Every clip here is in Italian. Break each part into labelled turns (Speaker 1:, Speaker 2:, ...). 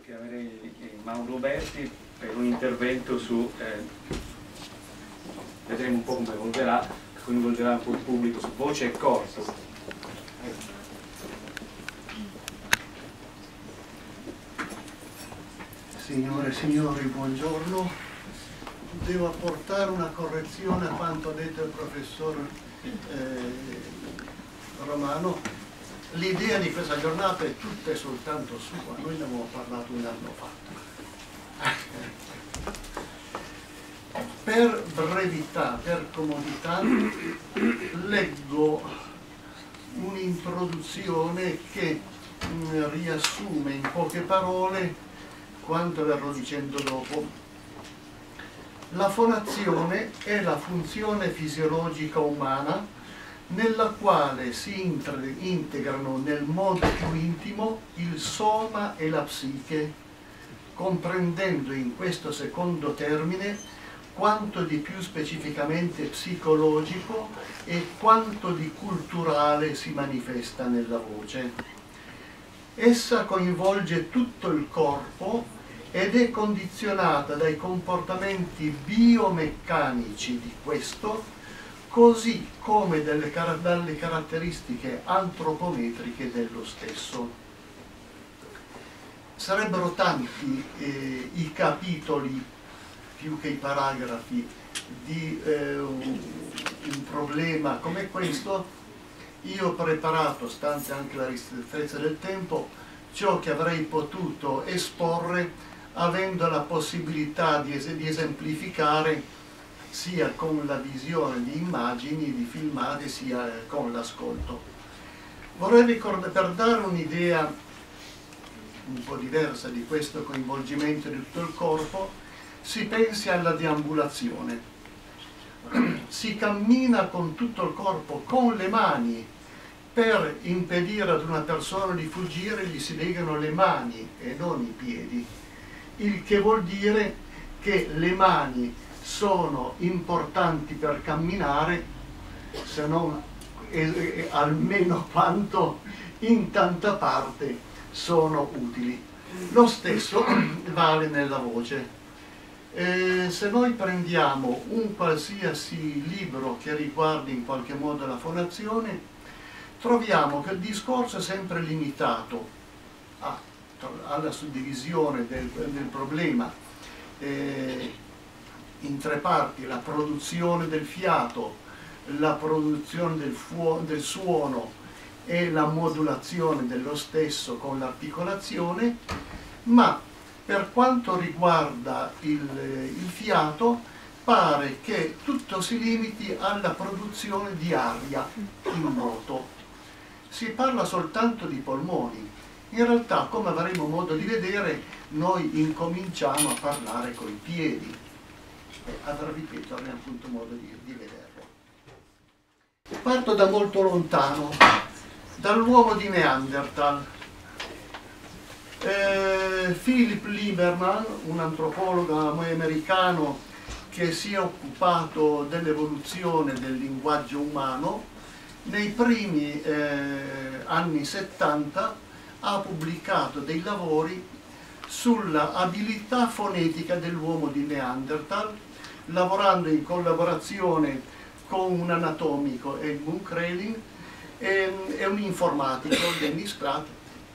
Speaker 1: chiamerei Mauro Berti per un intervento su, vedremo un po' come evolverà, coinvolgerà un po' il pubblico su voce e corpo.
Speaker 2: Signore e signori, buongiorno. Devo apportare una correzione a quanto ha detto il professor Romano. L'idea di questa giornata è tutta e soltanto sua, noi ne avevamo parlato un anno fa. Per brevità, per comodità, leggo un'introduzione che riassume in poche parole quanto verrò dicendo dopo. La fonazione è la funzione fisiologica umana nella quale si integrano nel modo più intimo il soma e la psiche, comprendendo in questo secondo termine quanto di più specificamente psicologico e quanto di culturale si manifesta nella voce. Essa coinvolge tutto il corpo ed è condizionata dai comportamenti biomeccanici di questo, così come dalle caratteristiche antropometriche dello stesso. Sarebbero tanti i capitoli, più che i paragrafi, di un problema come questo. Io ho preparato, stante anche la ristrettezza del tempo, ciò che avrei potuto esporre avendo la possibilità di esemplificare sia con la visione di immagini, di filmati, sia con l'ascolto. Vorrei ricordare, per dare un'idea un po' diversa di questo coinvolgimento di tutto il corpo, si pensi alla deambulazione. Si cammina con tutto il corpo, con le mani. Per impedire ad una persona di fuggire gli si legano le mani e non i piedi, il che vuol dire che le mani sono importanti per camminare, se non almeno quanto in tanta parte sono utili. Lo stesso vale nella voce. Se noi prendiamo un qualsiasi libro che riguardi in qualche modo la fonazione, troviamo che il discorso è sempre limitato alla suddivisione del problema in tre parti: la produzione del fiato, la produzione del suono e la modulazione dello stesso con l'articolazione, ma per quanto riguarda il fiato pare che tutto si limiti alla produzione di aria in moto. Si parla soltanto di polmoni. In realtà, come avremo modo di vedere, noi incominciamo a parlare coi piedi. Ripeto, avremo appunto modo di vederlo. Parto da molto lontano, dall'uomo di Neanderthal. Philip Lieberman, un antropologo americano che si è occupato dell'evoluzione del linguaggio umano, nei primi anni 70 ha pubblicato dei lavori sulla abilità fonetica dell'uomo di Neanderthal, lavorando in collaborazione con un anatomico, Edmund Krelin, e un informatico, Dennis Klatt,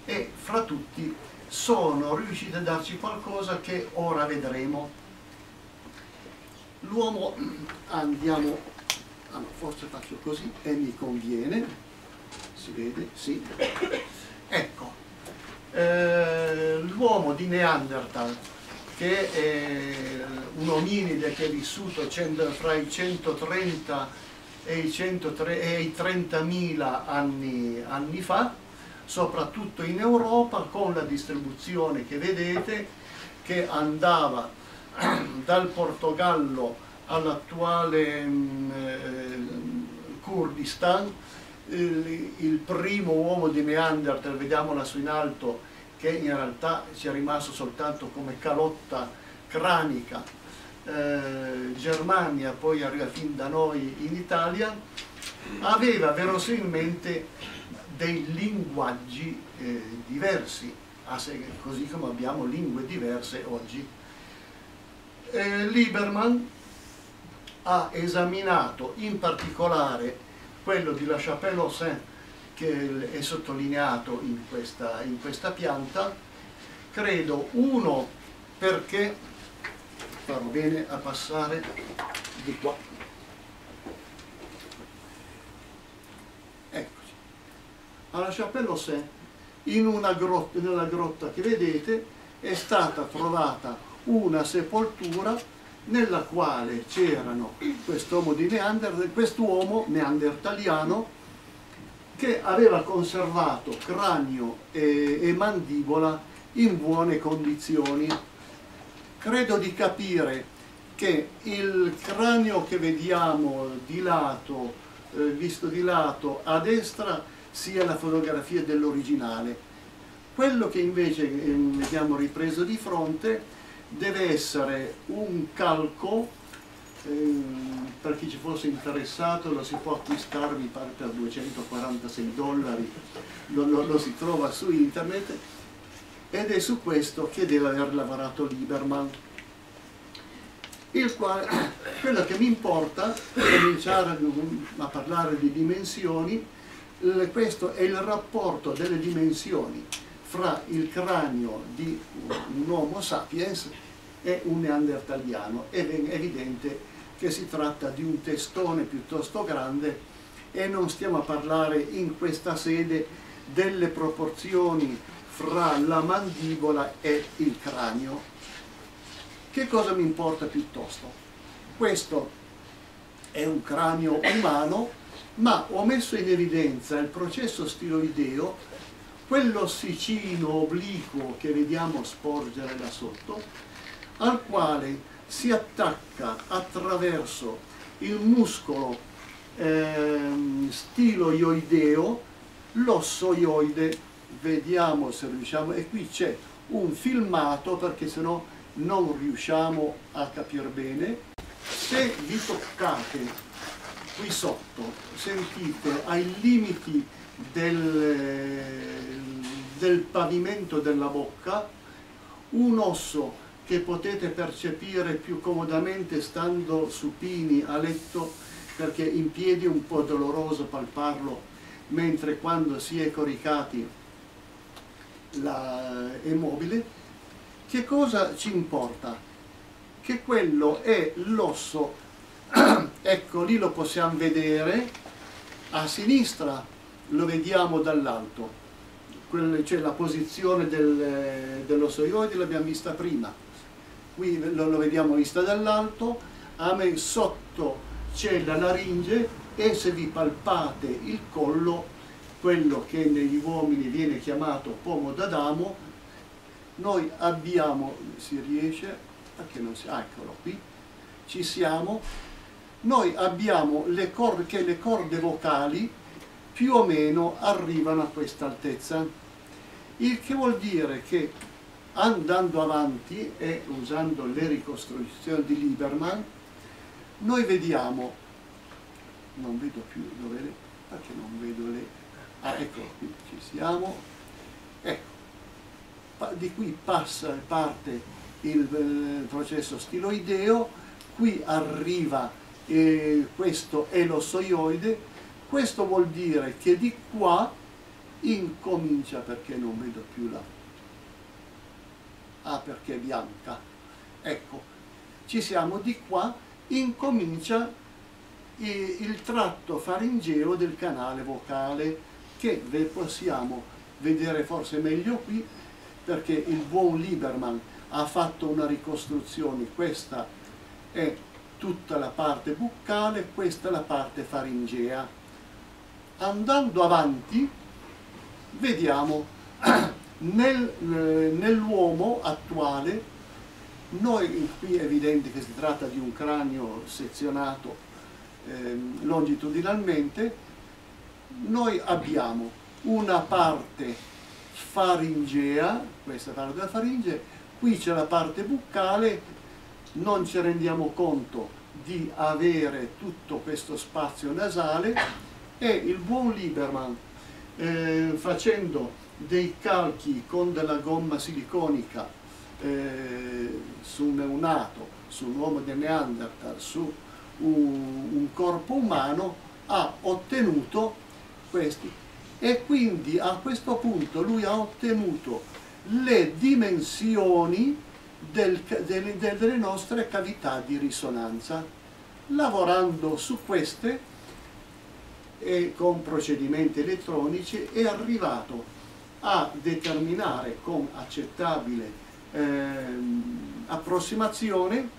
Speaker 2: e fra tutti sono riusciti a darci qualcosa che ora vedremo. L'uomo, andiamo, forse faccio così e mi conviene, si vede? Sì. Ecco, l'uomo di Neanderthal, che è un ominide che è vissuto fra i 130 e i 30.000 anni fa, soprattutto in Europa, con la distribuzione che vedete, che andava dal Portogallo all'attuale Kurdistan. Il primo uomo di Neanderthal, vediamo lassù in alto, che in realtà ci è rimasto soltanto come calotta cranica, Germania, poi arriva fin da noi in Italia, aveva verosimilmente dei linguaggi diversi, così come abbiamo lingue diverse oggi. Lieberman ha esaminato in particolare quello di La Chapelle-aux-Saints, che è sottolineato in questa pianta, credo, uno, perché farò bene a passare di qua, eccoci, alla Chapelle-aux-Saints, nella grotta che vedete è stata trovata una sepoltura nella quale c'erano quest'uomo neandertaliano che aveva conservato cranio e mandibola in buone condizioni. Credo di capire che il cranio che vediamo di lato, visto di lato a destra, sia la fotografia dell'originale. Quello che invece vediamo ripreso di fronte deve essere un calco. Per chi ci fosse interessato lo si può acquistare, mi pare, per $246, lo si trova su internet, ed è su questo che deve aver lavorato Lieberman, il quale, quello che mi importa è cominciare a parlare di dimensioni. Questo è il rapporto delle dimensioni fra il cranio di un Homo sapiens e un neandertaliano. È evidente che si tratta di un testone piuttosto grande e non stiamo a parlare in questa sede delle proporzioni fra la mandibola e il cranio. Che cosa mi importa piuttosto? Questo è un cranio umano, ma ho messo in evidenza il processo stiloideo, quell'ossicino obliquo che vediamo sporgere da sotto, al quale si attacca attraverso il muscolo stiloioideo l'osso ioide. Vediamo se riusciamo, e qui c'è un filmato perché sennò non riusciamo a capire bene. Se vi toccate qui sotto, sentite ai limiti del pavimento della bocca un osso che potete percepire più comodamente stando supini a letto, perché in piedi è un po' doloroso palparlo, mentre quando si è coricati è mobile. Che cosa ci importa? Che quello è l'osso, ecco lì lo possiamo vedere, a sinistra lo vediamo dall'alto, cioè la posizione dell'ossoioide l'abbiamo vista prima, qui lo vediamo vista dall'alto, a me sotto c'è la laringe e se vi palpate il collo, quello che negli uomini viene chiamato pomo d'Adamo, noi abbiamo, si riesce, perché non si, eccolo qui, ci siamo, noi abbiamo le corde vocali più o meno arrivano a questa altezza, il che vuol dire che andando avanti e usando le ricostruzioni di Lieberman, noi vediamo, non vedo più dove perché non vedo ecco qui ci siamo, ecco, di qui parte il processo stiloideo, qui arriva, questo è l'ossoioide. Questo vuol dire che di qua incomincia, perché non vedo più perché è bianca, ecco, ci siamo, di qua incomincia il tratto faringeo del canale vocale, che possiamo vedere forse meglio qui, perché il buon Lieberman ha fatto una ricostruzione. Questa è tutta la parte buccale, questa è la parte faringea. Andando avanti vediamo nell'uomo attuale, noi qui è evidente che si tratta di un cranio sezionato longitudinalmente, noi abbiamo una parte faringea, questa parte della faringe, qui c'è la parte buccale, non ci rendiamo conto di avere tutto questo spazio nasale, e il buon Lieberman facendo dei calchi con della gomma siliconica su un neonato, su un uomo del Neanderthal, su un corpo umano, ha ottenuto questi. E quindi a questo punto lui ha ottenuto le dimensioni delle nostre cavità di risonanza. Lavorando su queste e con procedimenti elettronici è arrivato a determinare con accettabile approssimazione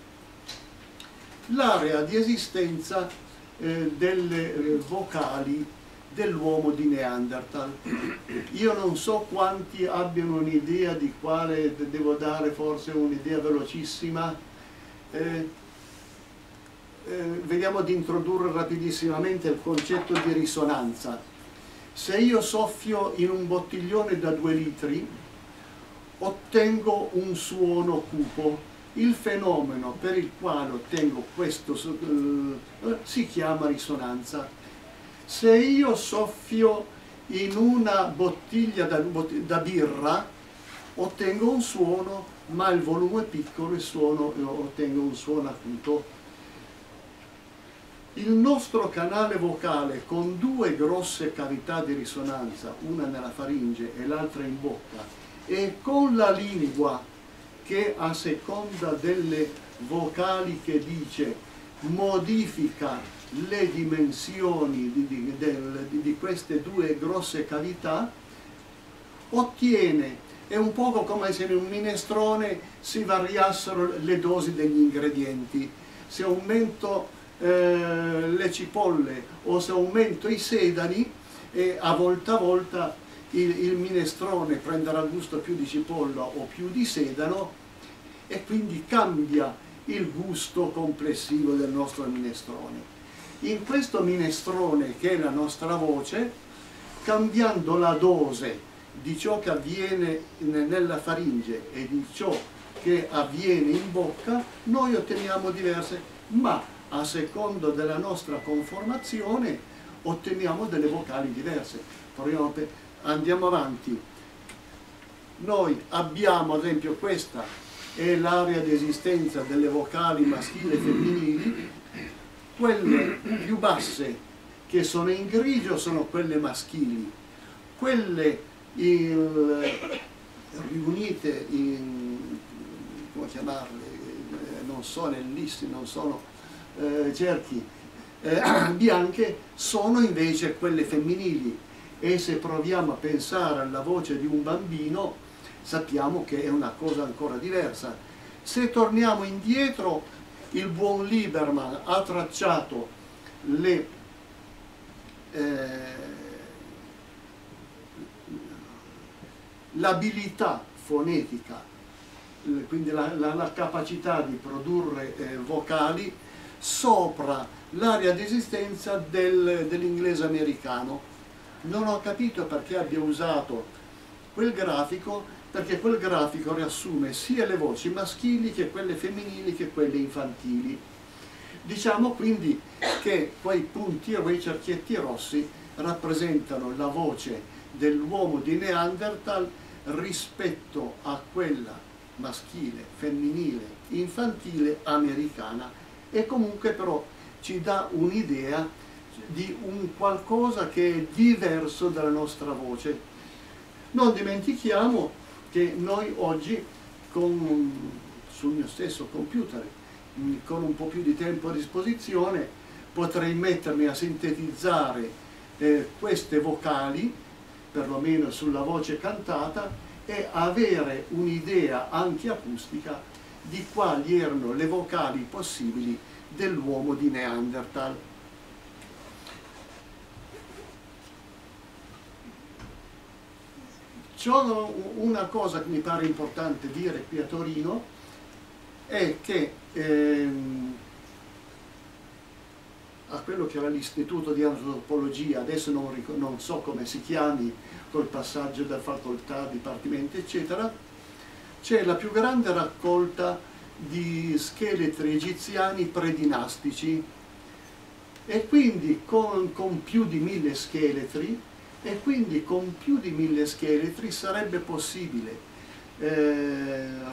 Speaker 2: l'area di esistenza delle vocali dell'uomo di Neanderthal. Io non so quanti abbiano un'idea di quale, devo dare forse un'idea velocissima. Vediamo di introdurre rapidissimamente il concetto di risonanza. Se io soffio in un bottiglione da 2 litri, ottengo un suono cupo. Il fenomeno per il quale ottengo questo si chiama risonanza. Se io soffio in una bottiglia da birra, ottengo un suono, ma il volume è piccolo e ottengo un suono acuto. Il nostro canale vocale, con 2 grosse cavità di risonanza, una nella faringe e l'altra in bocca, e con la lingua che a seconda delle vocali che dice modifica le dimensioni di queste 2 grosse cavità, ottiene, è un poco come se in un minestrone si variassero le dosi degli ingredienti. Se aumento le cipolle o se aumento i sedani, a volta il minestrone prenderà gusto più di cipolla o più di sedano e quindi cambia il gusto complessivo del nostro minestrone. In questo minestrone, che è la nostra voce, cambiando la dose di ciò che avviene nella faringe e di ciò che avviene in bocca, noi otteniamo diverse, ma a secondo della nostra conformazione otteniamo delle vocali diverse. Andiamo avanti. Noi abbiamo, ad esempio, questa è l'area di esistenza delle vocali maschili e femminili. Quelle più basse, che sono in grigio, sono quelle maschili. Quelle riunite in, come chiamarle, non sono ellissi, non sono cerchi bianche, sono invece quelle femminili. E se proviamo a pensare alla voce di un bambino, sappiamo che è una cosa ancora diversa. Se torniamo indietro, il buon Lieberman ha tracciato l'abilità fonetica, quindi la capacità di produrre vocali sopra l'area di esistenza dell'inglese americano. Non ho capito perché abbia usato quel grafico, perché quel grafico riassume sia le voci maschili che quelle femminili che quelle infantili. Diciamo quindi che quei punti o quei cerchietti rossi rappresentano la voce dell'uomo di Neanderthal rispetto a quella maschile, femminile, infantile, americana, e comunque però ci dà un'idea di un qualcosa che è diverso dalla nostra voce. Non dimentichiamo che noi oggi sul mio stesso computer, con un po' più di tempo a disposizione, potrei mettermi a sintetizzare queste vocali, perlomeno sulla voce cantata, e avere un'idea anche acustica di quali erano le vocali possibili dell'uomo di Neanderthal. Una cosa che mi pare importante dire qui a Torino è che a quello che era l'Istituto di Antropologia, adesso non so come si chiami, col passaggio da facoltà, dipartimenti, eccetera, c'è la più grande raccolta di scheletri egiziani predinastici, e quindi con più di 1000 scheletri e quindi con più di 1000 scheletri sarebbe possibile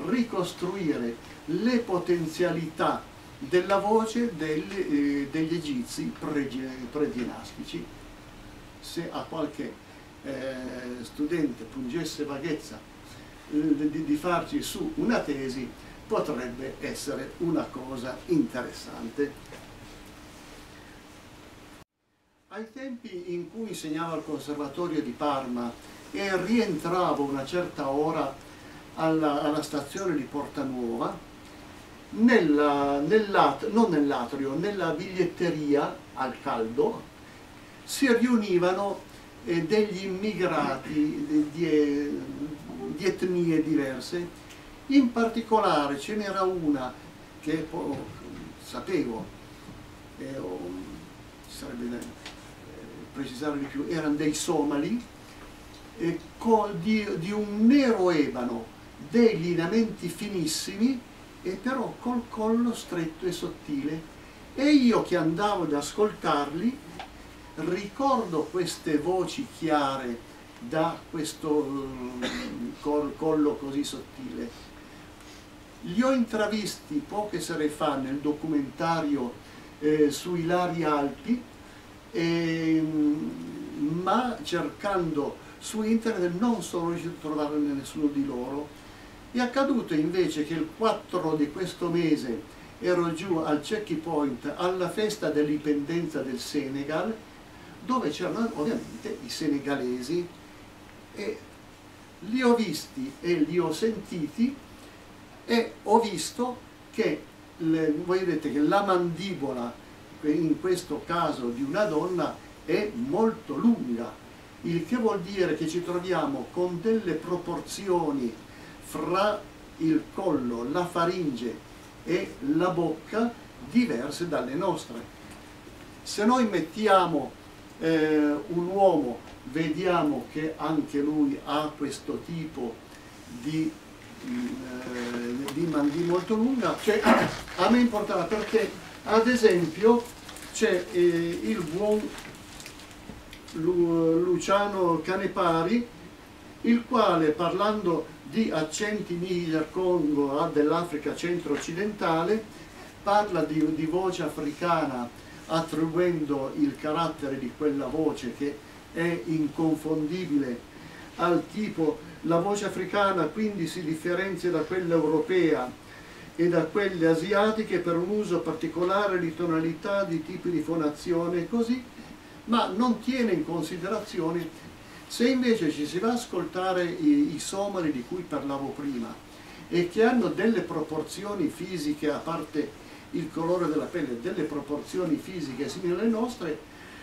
Speaker 2: ricostruire le potenzialità della voce degli egizi predinastici. Se a qualche studente pungesse vaghezza di farci su una tesi, potrebbe essere una cosa interessante. Ai tempi in cui insegnavo al Conservatorio di Parma e rientravo una certa ora alla stazione di Porta Nuova, non nell'atrio, nella biglietteria al caldo, si riunivano degli immigrati di etnie diverse. In particolare ce n'era una che sapevo, sarebbe precisare di più, erano dei somali, di un nero ebano, dei lineamenti finissimi e però col collo stretto e sottile, e io che andavo ad ascoltarli ricordo queste voci chiare da questo collo così sottile. Li ho intravisti poche sere fa nel documentario su Ilaria Alpi, ma cercando su internet non sono riuscito a trovare nessuno di loro. È accaduto invece che il 4 di questo mese ero giù al Checkpoint alla festa dell'indipendenza del Senegal, dove c'erano ovviamente i senegalesi, e li ho visti e li ho sentiti e ho visto che voi vedete che la mandibola in questo caso di una donna è molto lunga, il che vuol dire che ci troviamo con delle proporzioni fra il collo, la faringe e la bocca diverse dalle nostre. Se noi mettiamo un uomo, vediamo che anche lui ha questo tipo di mandibola molto lunga. Cioè, a me importava perché, ad esempio, c'è il buon Luciano Canepari, il quale, parlando di accenti Niger-Congo dell'Africa centro-occidentale, parla di voce africana attribuendo il carattere di quella voce che è inconfondibile al tipo. La voce africana quindi si differenzia da quella europea e da quelle asiatiche per un uso particolare di tonalità, di tipi di fonazione e così, ma non tiene in considerazione. Se invece ci si va ad ascoltare i somali di cui parlavo prima e che hanno delle proporzioni fisiche, a parte il colore della pelle, delle proporzioni fisiche simili alle nostre,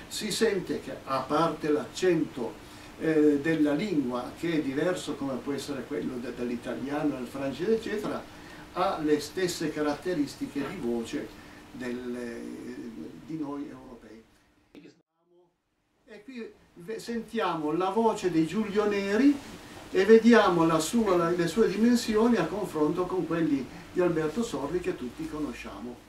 Speaker 2: si sente che, a parte l'accento della lingua, che è diverso come può essere quello dell'italiano, del francese eccetera, ha le stesse caratteristiche di voce di noi europei. E qui sentiamo la voce di Giulio Neri e vediamo le sue dimensioni a confronto con quelli di Alberto Sordi, che tutti conosciamo.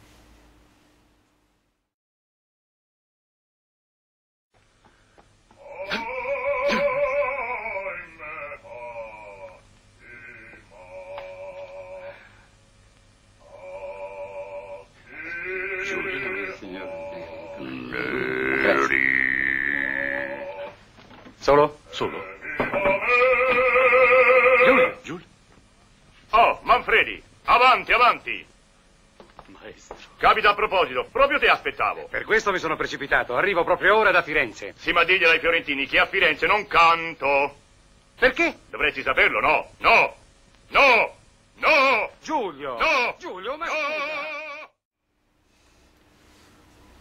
Speaker 3: Solo? Solo? Giulio?
Speaker 4: Oh, Manfredi, avanti, avanti!
Speaker 3: Maestro.
Speaker 4: Capita a proposito, proprio te aspettavo.
Speaker 3: Per questo mi sono precipitato, arrivo proprio ora da Firenze.
Speaker 4: Sì, ma diglielo ai fiorentini che a Firenze non canto.
Speaker 3: Perché?
Speaker 4: Dovresti saperlo, no? No! No! No!
Speaker 3: Giulio!
Speaker 4: No!
Speaker 3: Giulio, ma...
Speaker 4: No!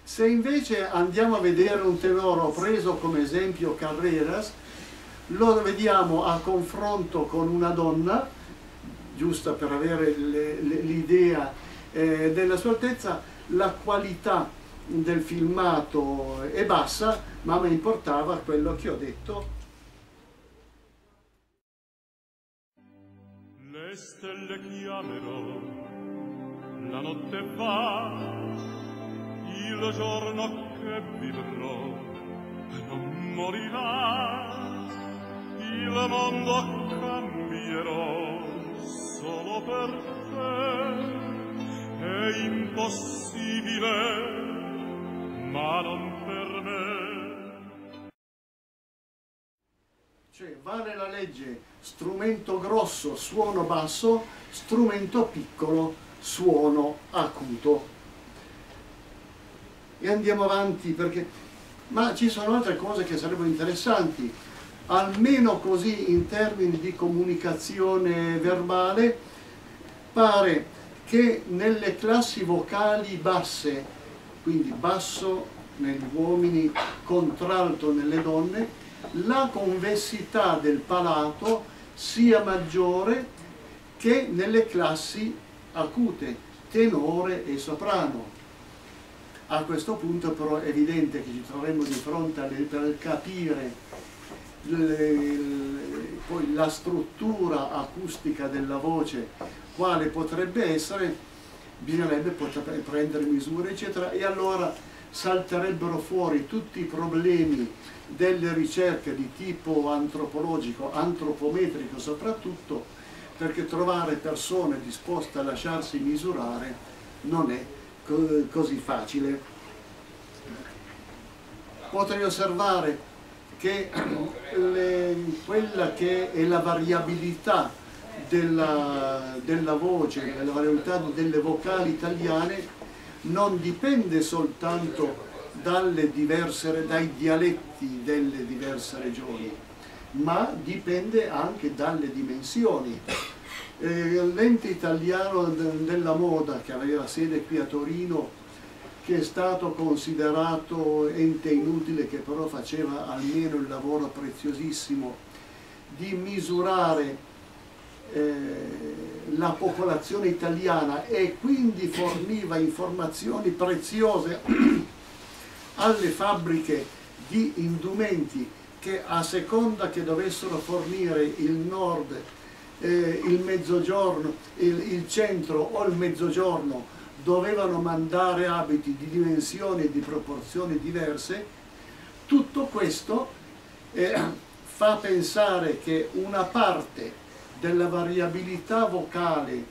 Speaker 2: Se invece andiamo a vedere un tenore, ho preso come esempio Carreras, lo vediamo a confronto con una donna, giusto per avere l'idea della sua altezza. La qualità del filmato è bassa, ma mi importava quello che ho detto.
Speaker 5: Le stelle chiamerò, la notte va, il giorno che vivrò non morirà, il mondo cambierò solo per te, è impossibile, ma non per me.
Speaker 2: Cioè, vale la legge, strumento grosso, suono basso, strumento piccolo, suono acuto. E andiamo avanti perché... Ma ci sono altre cose che sarebbero interessanti, almeno così in termini di comunicazione verbale. Pare che nelle classi vocali basse, quindi basso negli uomini, contralto nelle donne, la convessità del palato sia maggiore che nelle classi acute, tenore e soprano. A questo punto però è evidente che ci troveremo di fronte per capire poi la struttura acustica della voce, quale potrebbe essere, bisognerebbe prendere misure eccetera, e allora salterebbero fuori tutti i problemi delle ricerche di tipo antropologico, antropometrico soprattutto, perché trovare persone disposte a lasciarsi misurare non è così facile. Potrei osservare che quella che è la variabilità della voce, la variabilità delle vocali italiane non dipende soltanto dai dialetti delle diverse regioni, ma dipende anche dalle dimensioni. L'ente italiano della moda, che aveva sede qui a Torino, che è stato considerato ente inutile, che però faceva almeno il lavoro preziosissimo di misurare la popolazione italiana e quindi forniva informazioni preziose alle fabbriche di indumenti che, a seconda che dovessero fornire il nord, il mezzogiorno, il centro o il mezzogiorno, dovevano mandare abiti di dimensioni e di proporzioni diverse. Tutto questo fa pensare che una parte della variabilità vocale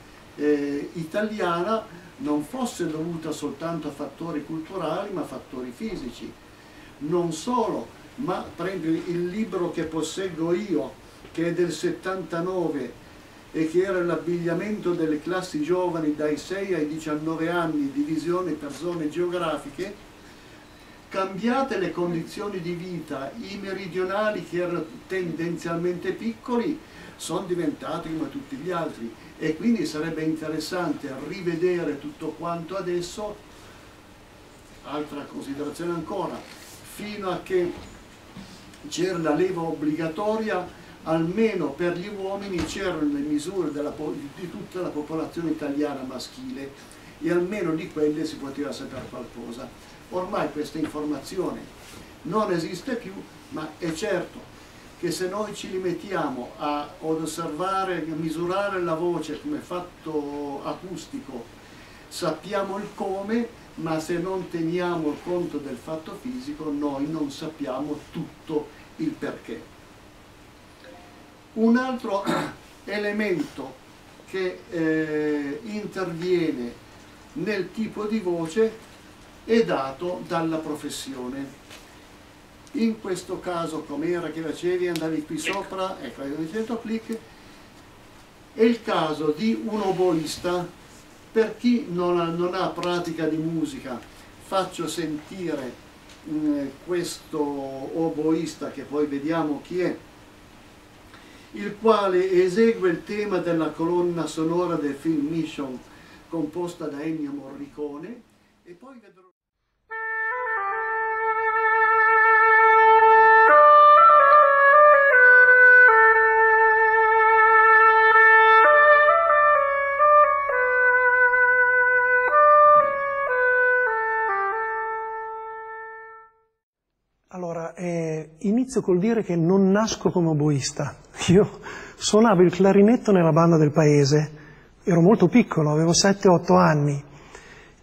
Speaker 2: italiana non fosse dovuta soltanto a fattori culturali, ma a fattori fisici. Non solo, ma prendo il libro che posseggo io, che è del 79 e che era l'abbigliamento delle classi giovani dai 6 ai 19 anni, divisione per zone geografiche. Cambiate le condizioni di vita, i meridionali, che erano tendenzialmente piccoli, sono diventati come tutti gli altri, e quindi sarebbe interessante rivedere tutto quanto adesso. Altra considerazione ancora, fino a che c'era la leva obbligatoria, almeno per gli uomini c'erano le misure di tutta la popolazione italiana maschile, e almeno di quelle si poteva sapere qualcosa. Ormai questa informazione non esiste più, ma è certo che se noi ci rimettiamo ad osservare, a misurare la voce come fatto acustico, sappiamo il come, ma se non teniamo conto del fatto fisico noi non sappiamo tutto il perché. Un altro elemento che interviene nel tipo di voce è dato dalla professione. In questo caso, come era che facevi, andavi qui sopra, ecco, hai detto clic, è il caso di un oboista. Per chi non ha pratica di musica, faccio sentire questo oboista, che poi vediamo chi è, il quale esegue il tema della colonna sonora del film Mission, composta da Ennio Morricone, e poi vedrò...
Speaker 6: Allora, inizio col dire che non nasco come oboista. Io suonavo il clarinetto nella banda del paese, ero molto piccolo, avevo 7-8 anni,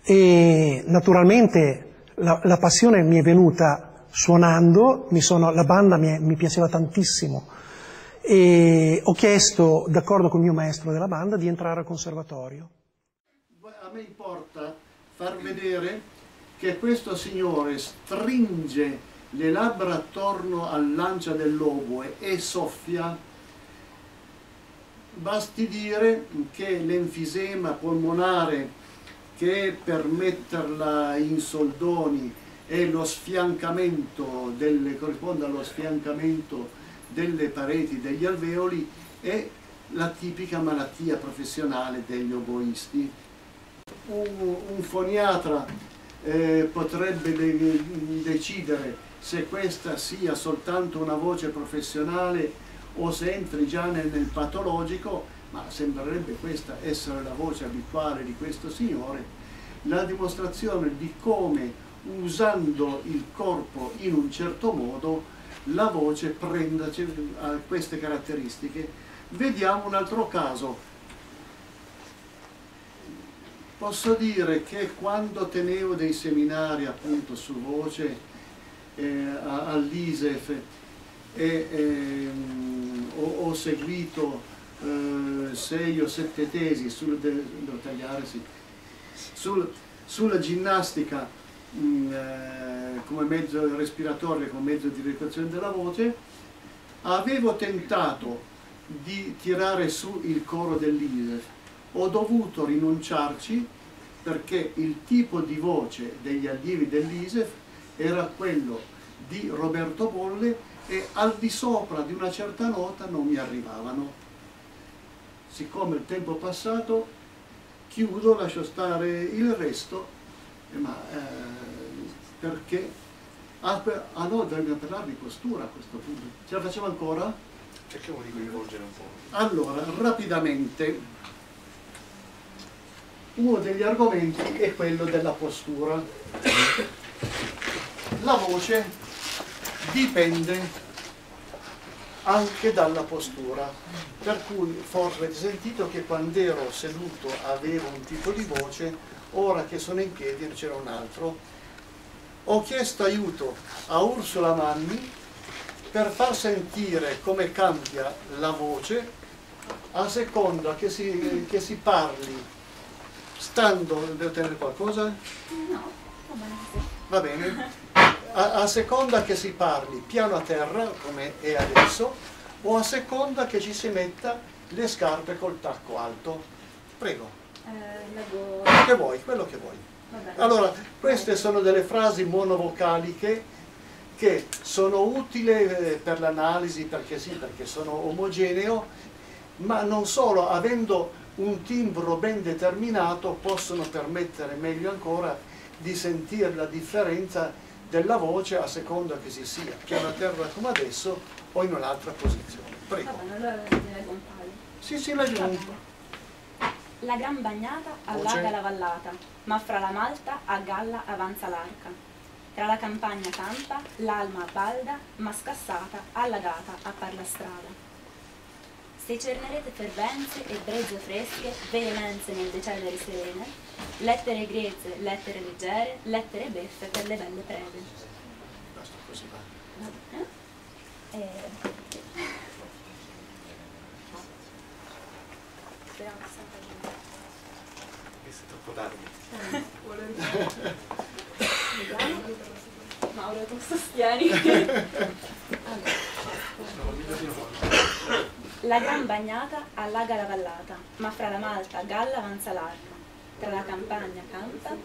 Speaker 6: e naturalmente la passione mi è venuta suonando, la banda mi piaceva tantissimo e ho chiesto, d'accordo con il mio maestro della banda, di entrare al conservatorio.
Speaker 2: A me importa far vedere che questo signore stringe le labbra attorno all'ancia dell'oboe e soffia. Basti dire che l'enfisema polmonare, che per metterla in soldoni è lo sfiancamento corrisponde allo sfiancamento delle pareti degli alveoli, è la tipica malattia professionale degli oboisti. Un foniatra potrebbe decidere se questa sia soltanto una voce professionale o se entri già nel patologico, ma sembrerebbe questa essere la voce abituale di questo signore, la dimostrazione di come, usando il corpo in un certo modo, la voce prenda queste caratteristiche. Vediamo un altro caso. Posso dire che quando tenevo dei seminari appunto su voce all'ISEF ho seguito 6 o 7 tesi sulla ginnastica come mezzo respiratorio, come mezzo di riduzione della voce. Avevo tentato di tirare su il coro dell'ISEF, ho dovuto rinunciarci perché il tipo di voce degli allievi dell'ISEF era quello di Roberto Bolle e al di sopra di una certa nota non mi arrivavano. Siccome il tempo è passato, chiudo, lascio stare il resto, perché no, dobbiamo parlare di postura a questo punto. Ce la facciamo ancora?
Speaker 1: Cerchiamo di coinvolgere un po'.
Speaker 2: Allora, rapidamente, uno degli argomenti è quello della postura. La voce dipende anche dalla postura, per cui forse avete sentito che quando ero seduto avevo un tipo di voce, ora che sono in piedi c'era un altro. Ho chiesto aiuto a Ursula Manni per far sentire come cambia la voce a seconda che si parli stando. Devo tenere qualcosa?
Speaker 7: No,
Speaker 2: va bene. A seconda che si parli piano a terra, come è adesso, o a seconda che ci si metta le scarpe col tacco alto. Prego. Quello che vuoi. Allora, queste sono delle frasi monovocaliche che sono utili per l'analisi, perché sono omogeneo, ma non solo, avendo un timbro ben determinato, possono permettere meglio ancora di sentire la differenza della voce a seconda che si sia piano a terra come adesso o in un'altra posizione. Prego.
Speaker 7: Allora leggo un paio.
Speaker 2: Sì, leggo.
Speaker 7: La gran bagnata allaga la vallata, ma fra la malta a galla avanza l'arca. Tra la campagna campa, l'alma balda, ma scassata, allagata appar la strada. Se cernerete fervenze e brezze fresche, veemenze nel decedere serene, lettere grezze, lettere leggere, lettere beffe per le belle prede.
Speaker 2: Basta così, va.
Speaker 7: Speriamo che sia
Speaker 1: Questo è troppo tardi.
Speaker 7: Vediamo. Mauro, tu sostieni. La gran bagnata allaga la vallata, ma fra la malta a galla avanza l'arca. Tra la campagna campa.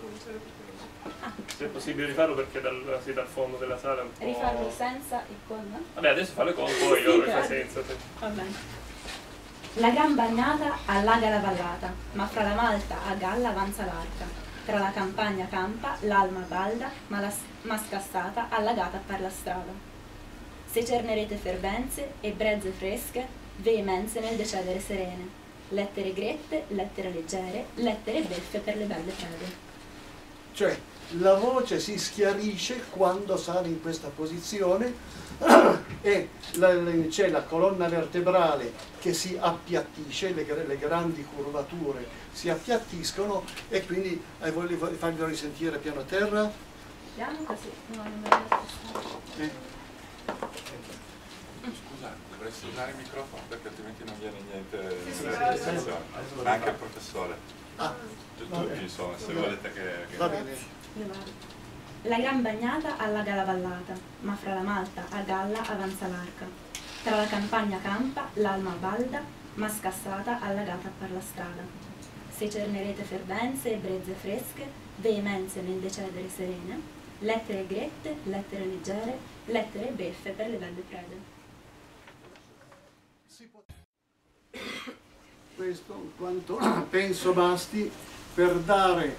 Speaker 8: Se è possibile rifarlo perché dal fondo della sala è un po'.
Speaker 7: Rifarlo senza il con?
Speaker 8: Vabbè, adesso fa le con poi, io lo fa senza.
Speaker 7: Va bene. La gran bagnata allaga la vallata, ma fra la malta a galla avanza l'arca. Tra la campagna campa, l'alma balda, ma scassata, allagata per la strada. Se cernerete fervenze e brezze fresche, veemenze nel decedere serene, lettere grette, lettere leggere, lettere beffe per le belle prede.
Speaker 2: Cioè, la voce si schiarisce quando sale in questa posizione e c'è la colonna vertebrale che si appiattisce, le grandi curvature si appiattiscono e quindi voglio farglielo risentire piano terra.
Speaker 7: Piano così, non è
Speaker 9: Scusa, dovresti usare il microfono perché altrimenti non viene niente ma anche il professore. Tutti insomma, se volete che...
Speaker 2: Va bene.
Speaker 7: La gran bagnata allaga la vallata, ma fra la malta a galla avanza l'arca. Tra la campagna campa, l'alma balda, ma scassata allagata per la strada. Se cernerete fervenze e brezze fresche, veemenze nel decedere serene, lettere grette, lettere leggere, lettere beffe per le belle prede.
Speaker 2: Questo quanto penso basti per dare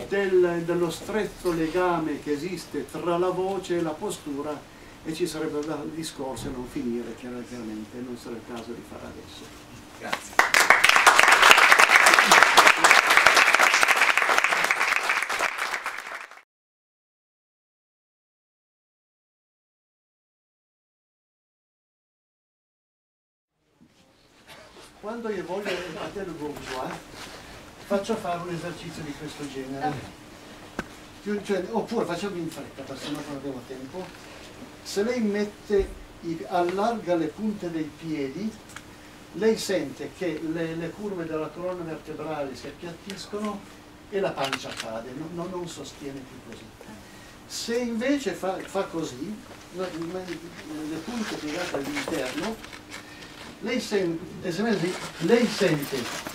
Speaker 2: dello stretto legame che esiste tra la voce e la postura, e ci sarebbe da discorso e non finire, chiaramente non sarà il caso di fare adesso.
Speaker 9: Grazie.
Speaker 2: Quando io voglio a te lo faccio fare un esercizio di questo genere. Cioè, oppure facciamo in fretta, perché non abbiamo tempo. Se lei allarga le punte dei piedi, lei sente che le curve della colonna vertebrale si appiattiscono e la pancia cade, non sostiene più così. Se invece fa così, le punte piegate all'interno, lei sente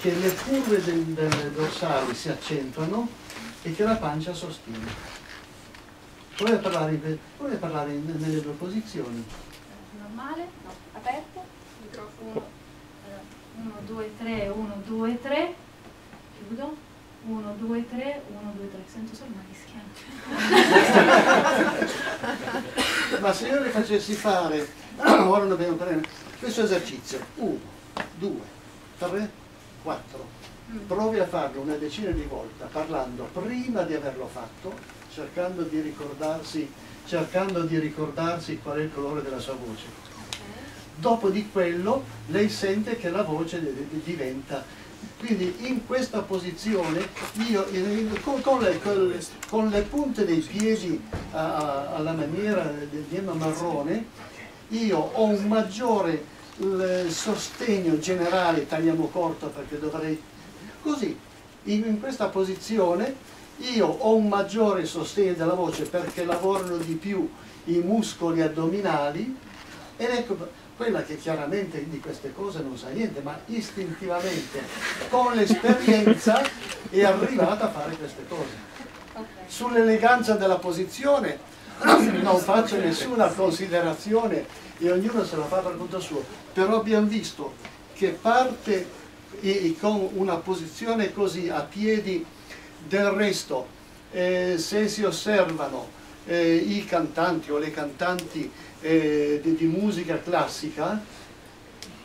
Speaker 2: che le curve del dorsale si accentuano e che la pancia sostiene. Puoi parlare nelle due posizioni.
Speaker 10: Normale, no, aperto, microfono 1, 2, 3, 1, 2, 3, chiudo, 1, 2, 3, 1, 2, 3, sento solo una rischiante.
Speaker 2: Ma se io le facessi fare, ora non abbiamo problema, questo esercizio, 1, 2, 3, 4, provi a farlo una decina di volte, parlando prima di averlo fatto, cercando di ricordarsi qual è il colore della sua voce. Dopo di quello lei sente che la voce diventa. Quindi in questa posizione io con le punte dei piedi alla maniera del yema marrone, io ho un maggiore sostegno generale, tagliamo corto perché dovrei così, in questa posizione io ho un maggiore sostegno della voce perché lavorano di più i muscoli addominali, ed ecco quella che chiaramente di queste cose non sa niente, ma istintivamente con l'esperienza è arrivata a fare queste cose. Sull'eleganza della posizione non faccio nessuna considerazione e ognuno se la fa per conto suo, però abbiamo visto che parte con una posizione così a piedi. Del resto, se si osservano i cantanti o le cantanti di musica classica,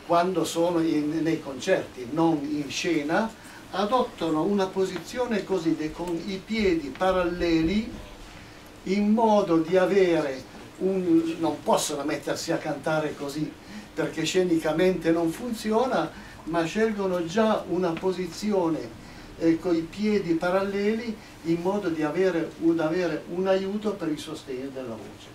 Speaker 2: quando sono nei concerti, non in scena, adottano una posizione così, con i piedi paralleli, in modo di avere non possono mettersi a cantare così, perché scenicamente non funziona, ma scelgono già una posizione con i piedi paralleli in modo di avere un aiuto per il sostegno della voce.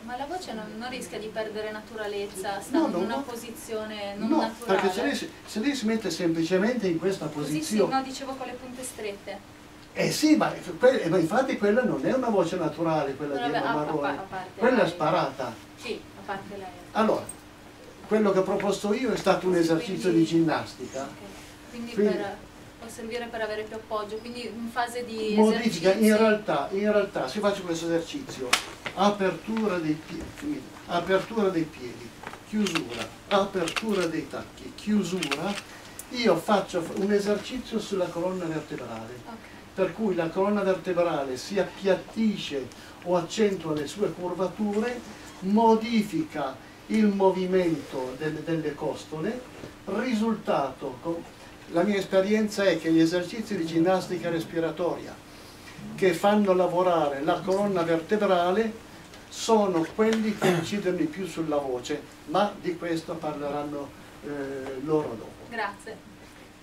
Speaker 10: Ma la voce non rischia di perdere naturalezza stando in una posizione non naturale?
Speaker 2: Perché se lei si mette semplicemente in questa posizione...
Speaker 10: Sì, no, dicevo con le punte strette.
Speaker 2: Sì, ma infatti quella non è una voce naturale, quella di Emma Marrone, quella è sparata.
Speaker 10: Sì, a parte lei.
Speaker 2: Allora, quello che ho proposto io è stato un esercizio di ginnastica.
Speaker 10: Quindi può servire per avere più appoggio, quindi in fase di
Speaker 2: modifica, in realtà se faccio questo esercizio, apertura dei piedi, chiusura, apertura dei tacchi, chiusura, io faccio un esercizio sulla colonna vertebrale, per cui la colonna vertebrale si appiattisce o accentua le sue curvature, modifica il movimento delle costole, risultato. La mia esperienza è che gli esercizi di ginnastica respiratoria che fanno lavorare la colonna vertebrale sono quelli che incidono di più sulla voce, ma di questo parleranno loro dopo.
Speaker 10: Grazie.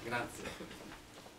Speaker 9: Grazie.